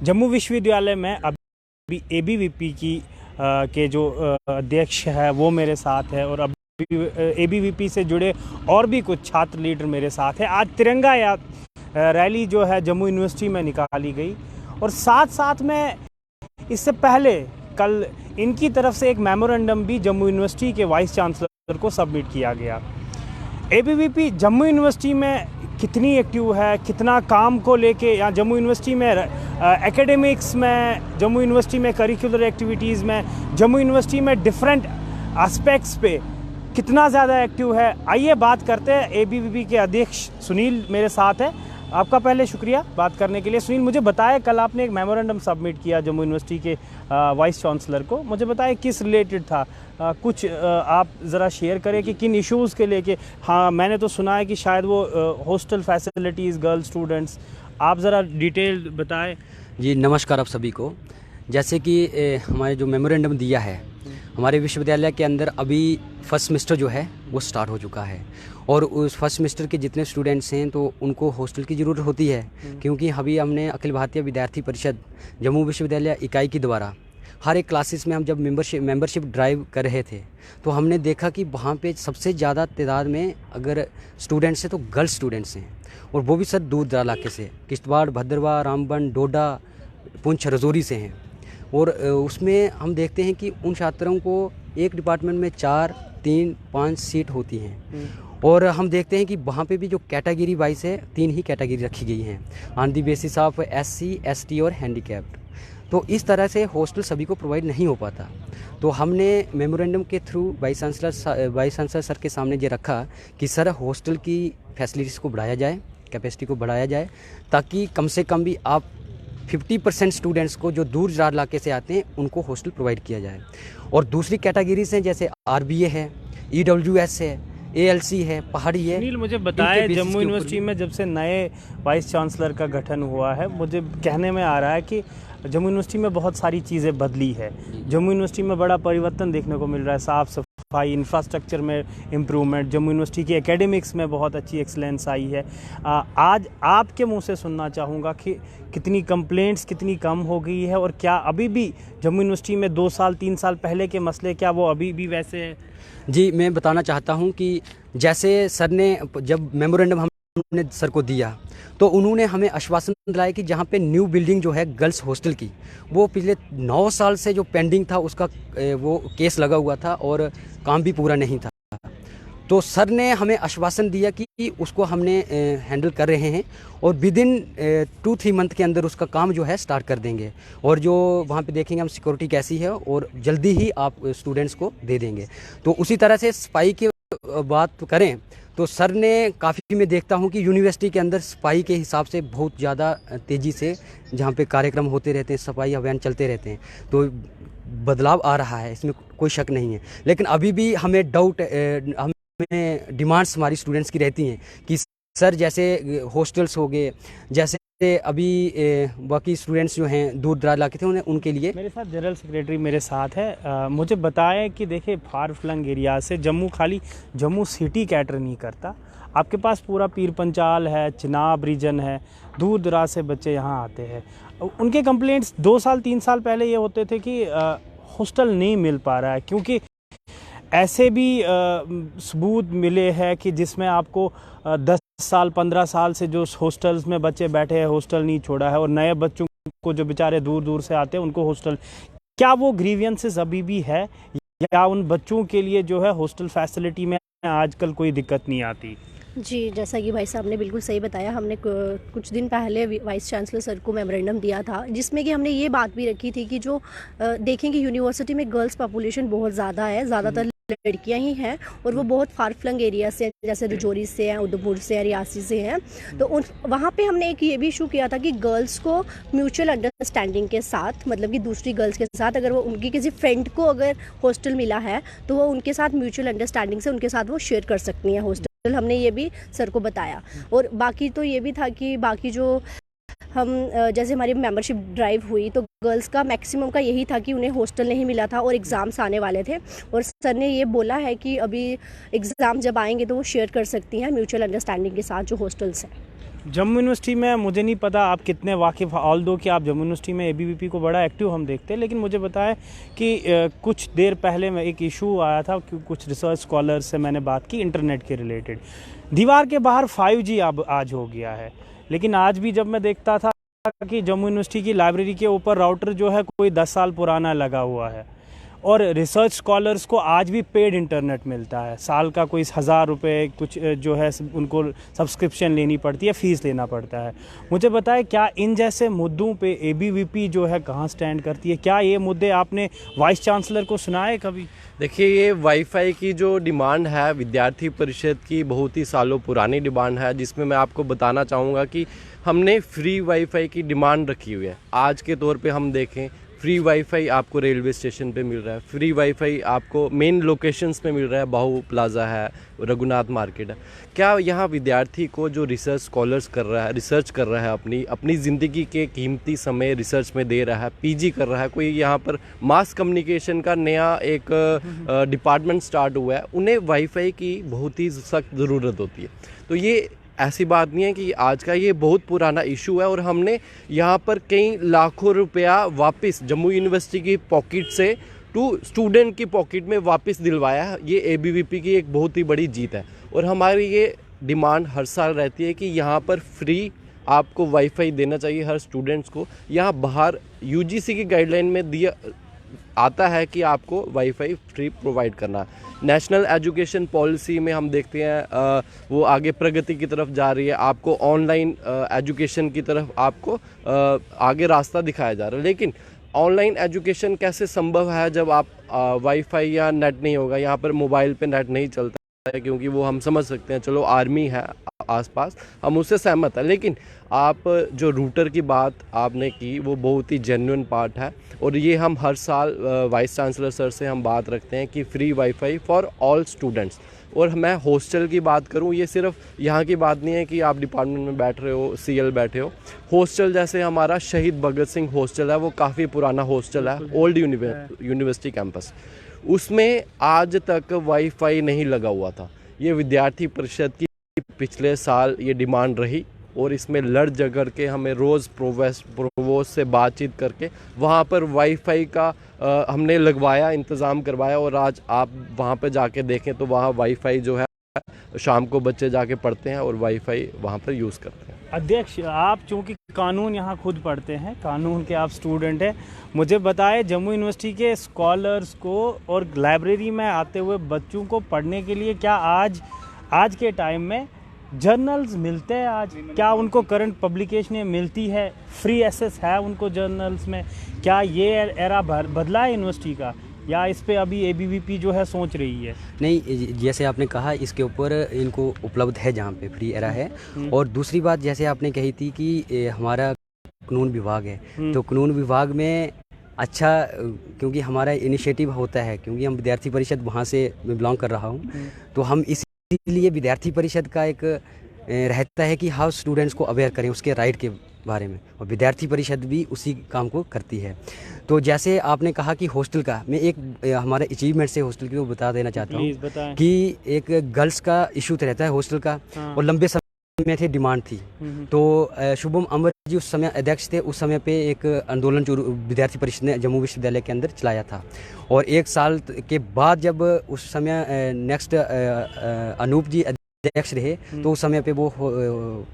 जम्मू विश्वविद्यालय में अभी एबीवीपी के जो अध्यक्ष है वो मेरे साथ है और अभी एबीवीपी से जुड़े और भी कुछ छात्र लीडर मेरे साथ हैं। आज तिरंगा रैली जो है जम्मू यूनिवर्सिटी में निकाली गई और साथ साथ में इससे पहले कल इनकी तरफ से एक मेमोरेंडम भी जम्मू यूनिवर्सिटी के वाइस चांसलर को सबमिट किया गया। एबीवीपी जम्मू यूनिवर्सिटी में कितनी एक्टिव है, कितना काम को लेके, या जम्मू यूनिवर्सिटी में एकेडमिक्स में, जम्मू यूनिवर्सिटी में करिकुलर एक्टिविटीज़ में, जम्मू यूनिवर्सिटी में डिफरेंट एस्पेक्ट्स पे कितना ज़्यादा एक्टिव है, आइए बात करते हैं। एबीवीपी के अध्यक्ष सुनील मेरे साथ है। आपका पहले शुक्रिया बात करने के लिए। सुनील, मुझे बताएं, कल आपने एक मेमोरेंडम सबमिट किया जम्मू यूनिवर्सिटी के वाइस चांसलर को, मुझे बताएं किस रिलेटेड था, कुछ आप ज़रा शेयर करें कि किन इश्यूज़ के लेके। हाँ, मैंने तो सुना है कि शायद वो हॉस्टल फैसिलिटीज़, गर्ल स्टूडेंट्स, आप ज़रा डिटेल बताएं। जी नमस्कार आप सभी को। जैसे कि हमारे जो मेमोरेंडम दिया है, हमारे विश्वविद्यालय के अंदर अभी फर्स्ट सेमेस्टर जो है वो स्टार्ट हो चुका है और उस फर्स्ट सेमेस्टर के जितने स्टूडेंट्स हैं तो उनको हॉस्टल की ज़रूरत होती है, क्योंकि अभी हमने अखिल भारतीय विद्यार्थी परिषद जम्मू विश्वविद्यालय इकाई के द्वारा हर एक क्लासेस में हम जब मेंबरशिप ड्राइव कर रहे थे तो हमने देखा कि वहाँ पे सबसे ज़्यादा तादाद में अगर स्टूडेंट्स हैं तो गर्ल्स स्टूडेंट्स हैं, और वो भी सर दूर दराज इलाके से, किश्तवाड़, भद्रवाह, रामबन, डोडा, पुंछ, रजौरी से हैं। और उसमें हम देखते हैं कि उन छात्रों को एक डिपार्टमेंट में 4, 3, 5 सीट होती हैं, और हम देखते हैं कि वहाँ पे भी जो कैटेगरी वाइज है 3 ही कैटेगरी रखी गई हैं on the basis of SC, ST और हैंडीकैप्ड। तो इस तरह से हॉस्टल सभी को प्रोवाइड नहीं हो पाता। तो हमने मेमोरेंडम के थ्रू वाइस चांसलर सर के सामने ये रखा कि सर हॉस्टल की फैसिलिटीज़ को बढ़ाया जाए, कैपेसिटी को बढ़ाया जाए, ताकि कम से कम भी आप 50% स्टूडेंट्स को जो दूर दराज इलाके से आते हैं उनको हॉस्टल प्रोवाइड किया जाए। और दूसरी कैटेगरीज हैं जैसे RBA है, EWS है, ALC है, पहाड़ी है। सुनील, मुझे बताएं, जम्मू यूनिवर्सिटी में जब से नए वाइस चांसलर का गठन हुआ है, मुझे कहने में आ रहा है कि जम्मू यूनिवर्सिटी में बहुत सारी चीज़ें बदली है। जम्मू यूनिवर्सिटी में बड़ा परिवर्तन देखने को मिल रहा है, साफ़ सफाई, इंफ्रास्ट्रक्चर में इम्प्रूवमेंट, जम्मू यूनिवर्सिटी की एकेडमिक्स में बहुत अच्छी एक्सलेंस आई है। आज आपके मुंह से सुनना चाहूँगा कि कितनी कंप्लेंट्स कितनी कम हो गई है, और क्या अभी भी जम्मू यूनिवर्सिटी में 2 साल 3 साल पहले के मसले क्या वो अभी भी वैसे हैं? जी, मैं बताना चाहता हूं कि जैसे सर ने जब मेमोरेंडम हमने सर को दिया तो उन्होंने हमें आश्वासन दिलाया कि जहां पे न्यू बिल्डिंग जो है गर्ल्स हॉस्टल की, वो पिछले 9 साल से जो पेंडिंग था उसका वो केस लगा हुआ था और काम भी पूरा नहीं था। तो सर ने हमें आश्वासन दिया कि उसको हमने हैंडल कर रहे हैं और विद इन 2-3 मंथ के अंदर उसका काम जो है स्टार्ट कर देंगे, और जो वहाँ पे देखेंगे हम सिक्योरिटी कैसी है और जल्दी ही आप स्टूडेंट्स को दे देंगे। तो उसी तरह से सफाई की बात करें तो सर ने काफ़ी, मैं देखता हूँ कि यूनिवर्सिटी के अंदर सफाई के हिसाब से बहुत ज़्यादा तेज़ी से जहाँ पे कार्यक्रम होते रहते हैं, सफाई अभियान चलते रहते हैं, तो बदलाव आ रहा है, इसमें कोई शक नहीं है। लेकिन अभी भी हमें डिमांड्स हमारी स्टूडेंट्स की रहती हैं कि सर जैसे हॉस्टल्स हो गए, जैसे अभी बाकी स्टूडेंट्स जो हैं दूर दराज इलाके थे उनके लिए। मेरे साथ जनरल सेक्रेटरी मेरे साथ है। मुझे बताएं कि देखिए, फार फ्लंग एरिया से खाली जम्मू सिटी कैटर नहीं करता, आपके पास पूरा पीर पंचाल है, चिनाब रीजन है, दूर दराज से बच्चे यहाँ आते हैं। उनके कंप्लेंट्स 2 साल 3 साल पहले ये होते थे कि हॉस्टल नहीं मिल पा रहा है, क्योंकि ऐसे भी सबूत मिले हैं कि जिसमें आपको 10 साल 15 साल से जो हॉस्टल्स में बच्चे बैठे हैं हॉस्टल नहीं छोड़ा है, और नए बच्चों को जो बेचारे दूर दूर से आते हैं उनको हॉस्टल, क्या वो ग्रीवियंसेस अभी भी है, या उन बच्चों के लिए जो है हॉस्टल फैसिलिटी में आजकल कोई दिक्कत नहीं आती? जी, जैसा कि भाई साहब ने बिल्कुल सही बताया, हमने कुछ दिन पहले वाइस चांसलर सर को मेमोरेंडम दिया था, जिसमें कि हमने ये बात भी रखी थी कि जो देखें कि यूनिवर्सिटी में गर्ल्स पॉपुलेशन बहुत ज़्यादा है, ज़्यादातर लड़कियां ही हैं, और वो बहुत फार फ्लंग एरिया से, जैसे रजौरी से हैं, उधमपुर से हैं, रियासी से हैं। तो वहाँ पे हमने एक ये भी इशू किया था कि गर्ल्स को म्यूचुअल अंडरस्टैंडिंग के साथ, मतलब कि दूसरी गर्ल्स के साथ अगर वो उनकी किसी फ्रेंड को अगर हॉस्टल मिला है तो वो उनके साथ म्यूचुअल अंडरस्टैंडिंग से उनके साथ वो शेयर कर सकती हैं हॉस्टल। हमने ये भी सर को बताया। और बाकी तो ये भी था कि बाकी जो हम जैसे हमारी मेंबरशिप ड्राइव हुई तो गर्ल्स का मैक्सिमम का यही था कि उन्हें हॉस्टल नहीं मिला था और एग्ज़ाम्स आने वाले थे, और सर ने ये बोला है कि अभी एग्ज़ाम जब आएंगे तो वो शेयर कर सकती हैं म्यूचुअल अंडरस्टैंडिंग के साथ जो हॉस्टल्स हैं। जम्मू यूनिवर्सिटी में मुझे नहीं पता आप कितने वाकिफ़, ऑल दो कि आप जम्मू यूनिवर्सिटी में एबीवीपी को बड़ा एक्टिव हम देखते हैं, लेकिन मुझे बताएं कि कुछ देर पहले में एक इशू आया था कि कुछ रिसर्च स्कॉलर से मैंने बात की इंटरनेट के रिलेटेड। दीवार के बाहर 5G अब आज हो गया है, लेकिन आज भी जब मैं देखता था कि जम्मू यूनिवर्सिटी की लाइब्रेरी के ऊपर राउटर जो है कोई 10 साल पुराना लगा हुआ है, और रिसर्च स्कॉलर्स को आज भी पेड इंटरनेट मिलता है। साल का कोई 1000 रुपये कुछ जो है उनको सब्सक्रिप्शन लेनी पड़ती है, फ़ीस लेना पड़ता है। मुझे बताएं क्या इन जैसे मुद्दों पे एबीवीपी जो है कहाँ स्टैंड करती है? क्या ये मुद्दे आपने वाइस चांसलर को सुनाए कभी? देखिए, ये वाईफाई की जो डिमांड है विद्यार्थी परिषद की बहुत ही सालों पुरानी डिमांड है, जिसमें मैं आपको बताना चाहूँगा कि हमने फ्री वाईफाई की डिमांड रखी हुई है। आज के तौर पे हम देखें, फ्री वाईफाई आपको रेलवे स्टेशन पे मिल रहा है, फ्री वाईफाई आपको मेन लोकेशंस पे मिल रहा है, बाहू प्लाजा है, रघुनाथ मार्केट है। क्या यहाँ विद्यार्थी को जो रिसर्च स्कॉलर्स कर रहा है, रिसर्च कर रहा है, अपनी ज़िंदगी के कीमती समय रिसर्च में दे रहा है, पीजी कर रहा है, कोई यहाँ पर मास कम्युनिकेशन का नया एक डिपार्टमेंट स्टार्ट हुआ है, उन्हें वाईफाई की बहुत ही सख्त ज़रूरत होती है। तो ये ऐसी बात नहीं है कि आज का, ये बहुत पुराना इशू है और हमने यहाँ पर कई लाखों रुपया वापस जम्मू यूनिवर्सिटी की पॉकेट से टू स्टूडेंट की पॉकेट में वापस दिलवाया है। ये एबीवीपी की एक बहुत ही बड़ी जीत है और हमारी ये डिमांड हर साल रहती है कि यहाँ पर फ्री आपको वाईफाई देना चाहिए हर स्टूडेंट्स को। यहाँ बाहर यूजीसी की गाइडलाइन में दिया आता है कि आपको वाईफाई फ्री प्रोवाइड करना। नेशनल एजुकेशन पॉलिसी में हम देखते हैं वो आगे प्रगति की तरफ जा रही है, आपको ऑनलाइन एजुकेशन की तरफ आपको आगे रास्ता दिखाया जा रहा है। लेकिन ऑनलाइन एजुकेशन कैसे संभव है जब आप वाईफाई या नेट नहीं होगा? यहाँ पर मोबाइल पे नेट नहीं चलता है, क्योंकि वो हम समझ सकते हैं, चलो आर्मी है आसपास, हम उससे सहमत है। लेकिन आप जो रूटर की बात आपने की वो बहुत ही जेन्युइन पार्ट है और ये हम हर साल वाइस चांसलर सर से हम बात रखते हैं कि free wifi for all students. और मैं हॉस्टल की बात करूं, ये सिर्फ यहाँ की बात नहीं है कि आप डिपार्टमेंट में बैठ रहे हो, सीएल बैठे हो। हॉस्टल जैसे हमारा शहीद भगत सिंह हॉस्टल है, वो काफ़ी पुराना हॉस्टल है, ओल्ड यूनिवर्सिटी कैंपस, उसमें आज तक वाईफाई नहीं लगा हुआ था। ये विद्यार्थी परिषद की पिछले साल ये डिमांड रही और इसमें लड़ झगड़ के हमें रोज़ प्रोवोस्ट से बातचीत करके वहाँ पर वाईफाई का हमने लगवाया, इंतज़ाम करवाया और आज आप वहाँ पर जाके देखें तो वहाँ वाईफाई जो है शाम को बच्चे जाके पढ़ते हैं और वाईफाई वहाँ पर यूज़ करते हैं। अध्यक्ष, आप चूँकि कानून यहाँ खुद पढ़ते हैं, कानून के आप स्टूडेंट हैं, मुझे बताएं जम्मू यूनिवर्सिटी के स्कॉलर्स को और लाइब्रेरी में आते हुए बच्चों को पढ़ने के लिए क्या आज के टाइम में जर्नल्स मिलते हैं? आज क्या उनको करंट पब्लिकेशनें मिलती है? फ्री एक्सेस है उनको जर्नल्स में? क्या ये एरा बदला है यूनिवर्सिटी का, या इस पे अभी एबीवीपी जो है सोच रही है? नहीं, जैसे आपने कहा इसके ऊपर इनको उपलब्ध है जहाँ पे फ्री एरा है। और दूसरी बात जैसे आपने कही थी कि हमारा कानून विभाग है, तो कानून विभाग में अच्छा, क्योंकि हमारा इनिशिएटिव होता है, क्योंकि हम विद्यार्थी परिषद वहाँ से मैं बिलोंग कर रहा हूँ, तो हम इसीलिए विद्यार्थी परिषद का एक रहता है कि हाउ स्टूडेंट्स को अवेयर करें उसके राइट के बारे में, और विद्यार्थी परिषद भी उसी काम को करती है। तो जैसे आपने कहा कि हॉस्टल का, मैं एक हमारे अचीवमेंट से हॉस्टल की वो बता देना चाहता हूँ कि एक गर्ल्स का इशू रहता है हॉस्टल का, और लंबे समय थे डिमांड थी। तो शुभम अमर जी उस समय अध्यक्ष थे, उस समय पे एक आंदोलन जो विद्यार्थी परिषद ने जम्मू विश्वविद्यालय के अंदर चलाया था, और एक साल के बाद जब उस समय नेक्स्ट अनूप जी अध्यक्ष रहे, तो उस समय पे वो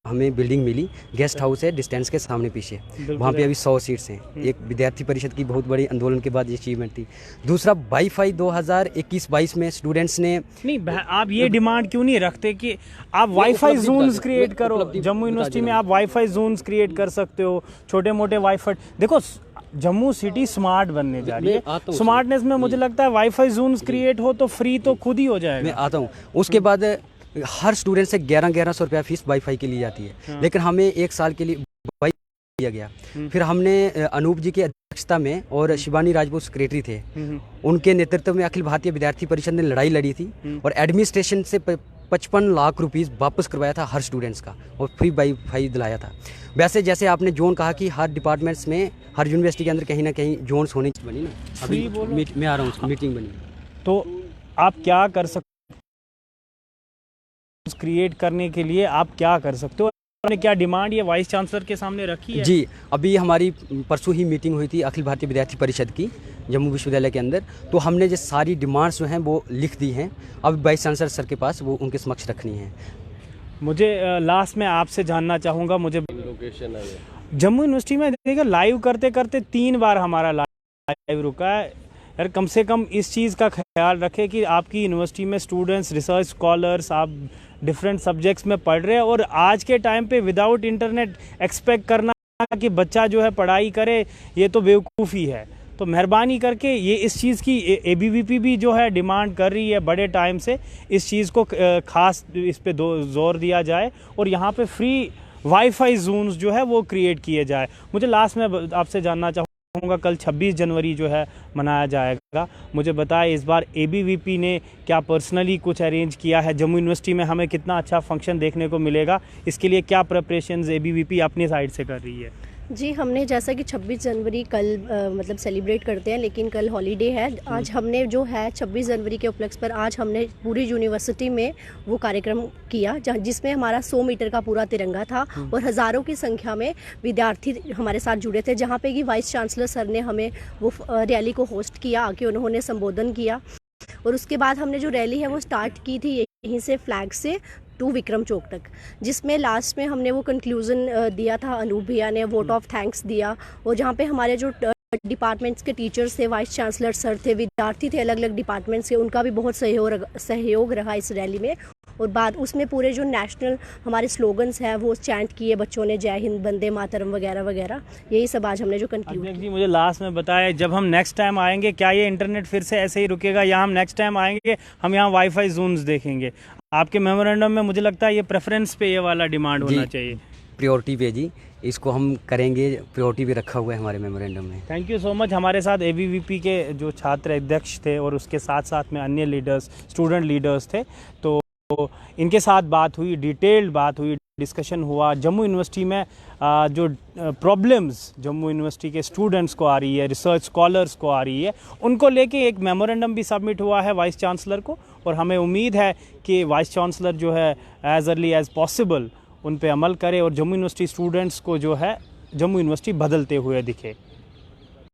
हमें बिल्डिंग मिली, गेस्ट हाउस है डिस्टेंस के सामने पीछे, वहाँ पे अभी 100 सीट्स हैं। एक विद्यार्थी परिषद की बहुत बड़ी आंदोलन के बाद ये अचीवमेंट थी। दूसरा वाईफाई 2021-22 में स्टूडेंट्स ने नहीं, आप ये डिमांड क्यों नहीं रखते कि आप वाईफाई जोन्स क्रिएट करो? जम्मू यूनिवर्सिटी में आप वाईफाई जोन्स क्रिएट कर सकते हो, छोटे मोटे वाईफाई। देखो, जम्मू सिटी स्मार्ट बनने जा रही है, स्मार्टनेस में मुझे लगता है वाईफाई जोन्स क्रिएट हो तो फ्री तो खुद ही हो जाएगा। मैं आता हूँ, उसके बाद हर स्टूडेंट से 1100 रुपया फीस वाईफाई की ली जाती है, लेकिन हमें एक साल के लिए वाईफाई दिया गया। फिर हमने अनूप जी की अध्यक्षता में, और शिवानी राजपूत सेक्रेटरी थे, उनके नेतृत्व में अखिल भारतीय विद्यार्थी परिषद ने लड़ाई लड़ी थी और एडमिनिस्ट्रेशन से 55 लाख रुपीस वापस करवाया था हर स्टूडेंट्स का, और फ्री वाईफाई दिलाया था। वैसे जैसे आपने जोन कहा कि हर डिपार्टमेंट्स में, हर यूनिवर्सिटी के अंदर कहीं ना कहीं जोन्स होने बनी ना, अभी मैं आ रहा हूँ, मीटिंग बनी, तो आप क्या कर सकते क्रिएट करने के लिए, आप क्या कर सकते हो? आपने क्या डिमांड ये वाइस चांसलर के सामने रखी है? जी, अभी हमारी परसों ही मीटिंग हुई थी अखिल भारतीय विद्यार्थी परिषद की जम्मू विश्वविद्यालय के अंदर। तो हमने जो सारी डिमांड्स जो हैं वो लिख दी हैं, अब वाइस चांसलर सर के पास वो उनके समक्ष रखनी है। मुझे लास्ट में आपसे जानना चाहूँगा, मुझे लोकेशन है ये। जम्मू यूनिवर्सिटी में देखिए लाइव करते करते 3 बार हमारा लाइव रुका है। यार कम से कम इस चीज़ का ख्याल रखें कि आपकी यूनिवर्सिटी में स्टूडेंट्स, रिसर्च स्कॉलर्स, आप डिफरेंट सब्जेक्ट्स में पढ़ रहे हैं और आज के टाइम पे विदाउट इंटरनेट एक्सपेक्ट करना कि बच्चा जो है पढ़ाई करे, ये तो बेवकूफ़ी है। तो मेहरबानी करके ये इस चीज़ की एबीवीपी भी जो है डिमांड कर रही है बड़े टाइम से, इस चीज़ को ख़ास इस पे जोर दिया जाए और यहाँ पे फ्री वाईफाई जोन्स जो है वो क्रिएट किए जाए। मुझे लास्ट में आपसे जानना चाहूँगा, कल 26 जनवरी जो है मनाया जाएगा, मुझे बताएं इस बार एबीवीपी ने क्या पर्सनली कुछ अरेंज किया है? जम्मू यूनिवर्सिटी में हमें कितना अच्छा फंक्शन देखने को मिलेगा, इसके लिए क्या प्रिपरेशंस एबीवीपी अपनी साइड से कर रही है? जी, हमने जैसा कि 26 जनवरी कल मतलब सेलिब्रेट करते हैं, लेकिन कल हॉलीडे है। आज हमने जो है 26 जनवरी के उपलक्ष्य पर आज हमने पूरी यूनिवर्सिटी में वो कार्यक्रम किया जिसमें हमारा 100 मीटर का पूरा तिरंगा था और हज़ारों की संख्या में विद्यार्थी हमारे साथ जुड़े थे, जहाँ पे कि वाइस चांसलर सर ने हमें वो रैली को होस्ट किया, आके उन्होंने संबोधन किया। और उसके बाद हमने जो रैली है वो स्टार्ट की थी यहीं से फ्लैग से टू विक्रम चौक तक, जिसमें लास्ट में हमने वो कंक्लूज़न दिया था, अनूप भैया ने वोट ऑफ थैंक्स दिया। और जहाँ पे हमारे जो डिपार्टमेंट्स के टीचर्स थे, वाइस चांसलर सर थे, विद्यार्थी थे अलग अलग डिपार्टमेंट्स के, उनका भी बहुत सहयोग रहा इस रैली में। और बाद उसमें पूरे जो नेशनल हमारे स्लोगन्स हैं वो चैंट किए बच्चों ने, जय हिंद, वंदे मातरम वगैरह वगैरह, यही सब आज हमने जो कंक्लूड अध्यक्ष जी, मुझे लास्ट में बताएं, जब हम नेक्स्ट टाइम आएंगे क्या ये इंटरनेट फिर से ऐसे ही रुकेगा या हम नेक्स्ट टाइम आएंगे हम यहाँ वाईफाई जोन्स देखेंगे? आपके मेमोरेंडम में मुझे लगता है ये प्रेफरेंस पे ये वाला डिमांड होना चाहिए। प्रायोरिटी पे जी, इसको हम करेंगे, प्रायोरिटी पे रखा हुआ है हमारे मेमोरेंडम में। Thank you so much. हमारे साथ एबीवीपी के जो छात्र अध्यक्ष थे और उसके साथ साथ में अन्य लीडर्स, स्टूडेंट लीडर्स थे, तो इनके साथ बात हुई, डिटेल्ड बात हुई, डिस्कशन हुआ। जम्मू यूनिवर्सिटी में जो प्रॉब्लम्स जम्मू यूनिवर्सिटी के स्टूडेंट्स को आ रही है, रिसर्च स्कॉलर्स को आ रही है, उनको लेके एक मेमोरेंडम भी सबमिट हुआ है वाइस चांसलर को और हमें उम्मीद है कि वाइस चांसलर जो है एज अर्ली एज पॉसिबल उन पे अमल करे और जम्मू यूनिवर्सिटी स्टूडेंट्स को जो है जम्मू यूनिवर्सिटी बदलते हुए दिखे।